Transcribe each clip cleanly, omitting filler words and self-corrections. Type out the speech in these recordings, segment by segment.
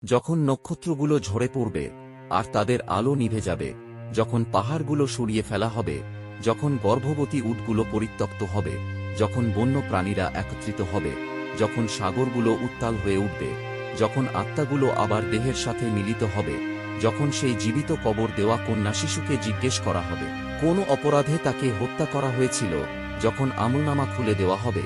যখন নক্ষত্রগুলো ঝরে পড়বে আর তাদের আলো নিভে যাবে, যখন পাহাড়গুলো সরিয়ে ফেলা হবে, যখন গর্ভবতী উটগুলো পরিত্যক্ত হবে, যখন বন্য প্রাণীরা একত্রিত হবে, যখন সাগরগুলো উত্তাল হয়ে উঠবে, যখন আত্মাগুলো আবার দেহের সাথে মিলিত হবে, যখন সেই জীবিত কবর দেওয়া কন্যা শিশুকে জিজ্ঞেস করা হবে কোন অপরাধে তাকে হত্যা করা হয়েছিল, যখন আমলনামা খুলে দেওয়া হবে,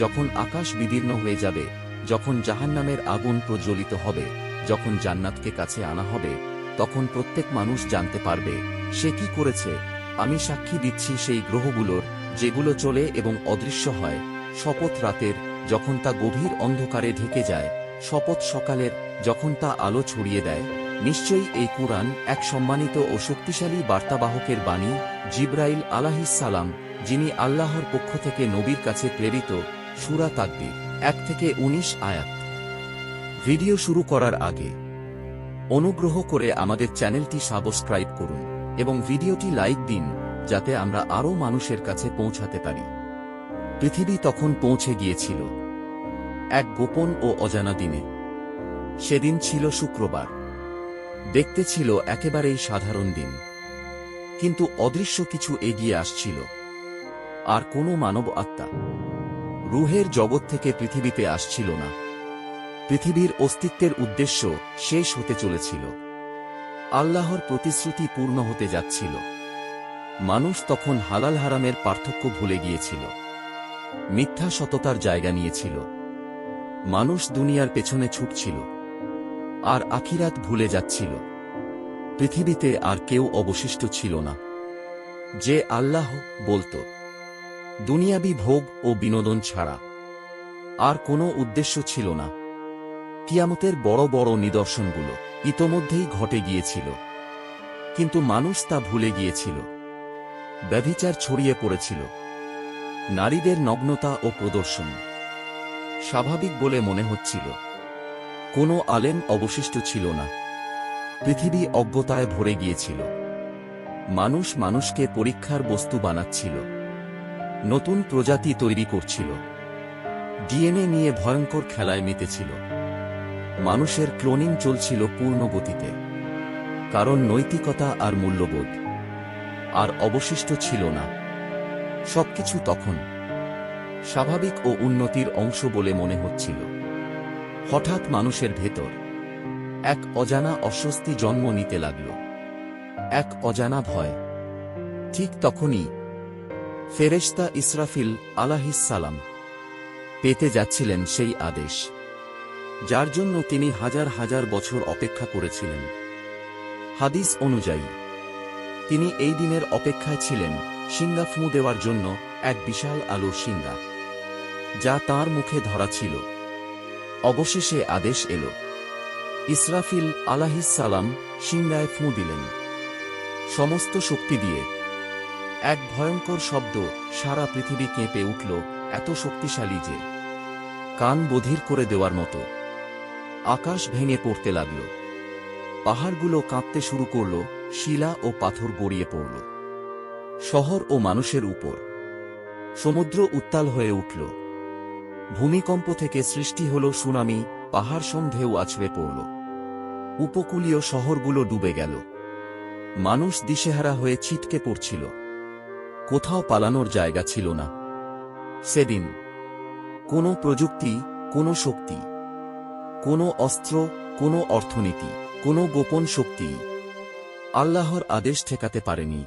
যখন আকাশ বিদীর্ণ হয়ে যাবে, যখন জাহান্নামের আগুন প্রজ্বলিত হবে, যখন জান্নাতকে কাছে আনা হবে, তখন প্রত্যেক মানুষ জানতে পারবে সে কি করেছে। আমি সাক্ষী দিচ্ছি সেই গ্রহগুলোর, যেগুলো চলে এবং অদৃশ্য হয়, শপথ রাতের, যখন তা গভীর অন্ধকারে ঢেকে যায়, শপথ সকালের, যখন তা আলো ছড়িয়ে দেয়। নিশ্চয়ই এই কুরআন এক সম্মানিত ও শক্তিশালী বার্তাবাহকের বাণী, জিবরাইল আলাইহিস সালাম, যিনি আল্লাহর পক্ষ থেকে নবীর কাছে প্রেরিত। সূরা তাকবীর 1-19 আয়াত। ভিডিও শুরু করার আগে অনুগ্রহ করে আমাদের চ্যানেলটি সাবস্ক্রাইব করুন এবং ভিডিওটি লাইক দিন, যাতে আমরা আরও মানুষের কাছে পৌঁছাতে পারি। পৃথিবী তখন পৌঁছে গিয়েছিল এক গোপন ও অজানা দিনে। সেদিন ছিল শুক্রবার। দেখতে ছিল একেবারেই সাধারণ দিন, কিন্তু অদৃশ্য কিছু এগিয়ে আসছিল। আর কোনো মানব আত্মা রুহের জগৎ থেকে পৃথিবীতে আসছিল না। পৃথিবীর অস্তিত্বের উদ্দেশ্য শেষ হতে চলেছিল। আল্লাহর প্রতিশ্রুতি পূর্ণ হতে যাচ্ছিল। মানুষ তখন হালাল হারামের পার্থক্য ভুলে গিয়েছিল। মিথ্যা সততার জায়গা নিয়েছিল। মানুষ দুনিয়ার পেছনে ছুটছিল আর আখিরাত ভুলে যাচ্ছিল। পৃথিবীতে আর কেউ অবশিষ্ট ছিল না যে আল্লাহ বলতো। দুনিয়াবি ভোগ ও বিনোদন ছাড়া আর কোনো উদ্দেশ্য ছিল না। কিয়ামতের বড় বড় নিদর্শনগুলো ইতোমধ্যেই ঘটে গিয়েছিল, কিন্তু মানুষ তা ভুলে গিয়েছিল। ব্যভিচার ছড়িয়ে পড়েছিল। নারীদের নগ্নতা ও প্রদর্শন স্বাভাবিক বলে মনে হচ্ছিল। কোনো আলেম অবশিষ্ট ছিল না। পৃথিবী অজ্ঞতায় ভরে গিয়েছিল। মানুষ মানুষকে পরীক্ষার বস্তু বানাচ্ছিল। নতুন প্রজাতি তৈরি করছিল। ডিএনএ নিয়ে ভয়ঙ্কর খেলায় মেতেছিল। মানুষের ক্লোনিং চলছিল পূর্ণ গতিতে, কারণ নৈতিকতা আর মূল্যবোধ আর অবশিষ্ট ছিল না। সবকিছু তখন স্বাভাবিক ও উন্নতির অংশ বলে মনে হচ্ছিল। হঠাৎ মানুষের ভেতর এক অজানা অস্বস্তি জন্ম নিতে লাগল, এক অজানা ভয়। ঠিক তখনই ফেরেশতা ইসরাফিল আলাইহিস সালাম পেতে যাচ্ছিলেন সেই আদেশ, যার জন্য তিনি হাজার হাজার বছর অপেক্ষা করেছিলেন। হাদিস অনুযায়ী তিনি এই দিনের অপেক্ষায় ছিলেন সিংহা ফু দেওয়ার জন্য, এক বিশাল আলোর সিংহা যা তাঁর মুখে ধরা ছিল। অবশেষে আদেশ এল। ইসরাফিল আলাইহিস সালাম সিংহায় ফু দিলেন। সমস্ত শক্তি দিয়ে এক ভয়ঙ্কর শব্দ সারা পৃথিবী কেঁপে উঠল, এত শক্তিশালী যে কান বধির করে দেওয়ার মতো। আকাশ ভেঙে পড়তে লাগল। পাহাড়গুলো কাঁপতে শুরু করল। শিলা ও পাথর গড়িয়ে পড়ল শহর ও মানুষের উপর। সমুদ্র উত্তাল হয়ে উঠল। ভূমিকম্প থেকে সৃষ্টি হল সুনামি। পাহাড় ঢেউ আছড়ে পড়ল। উপকূলীয় শহরগুলো ডুবে গেল। মানুষ দিশেহারা হয়ে ছিটকে পড়ছিল। কোথাও পালানোর জায়গা ছিল না। সেদিন কোনো প্রযুক্তি, কোনো শক্তি, কোনো অস্ত্র, কোনো অর্থনীতি, কোনো গোপন শক্তি আল্লাহর আদেশ ঠেকাতে পারেনি।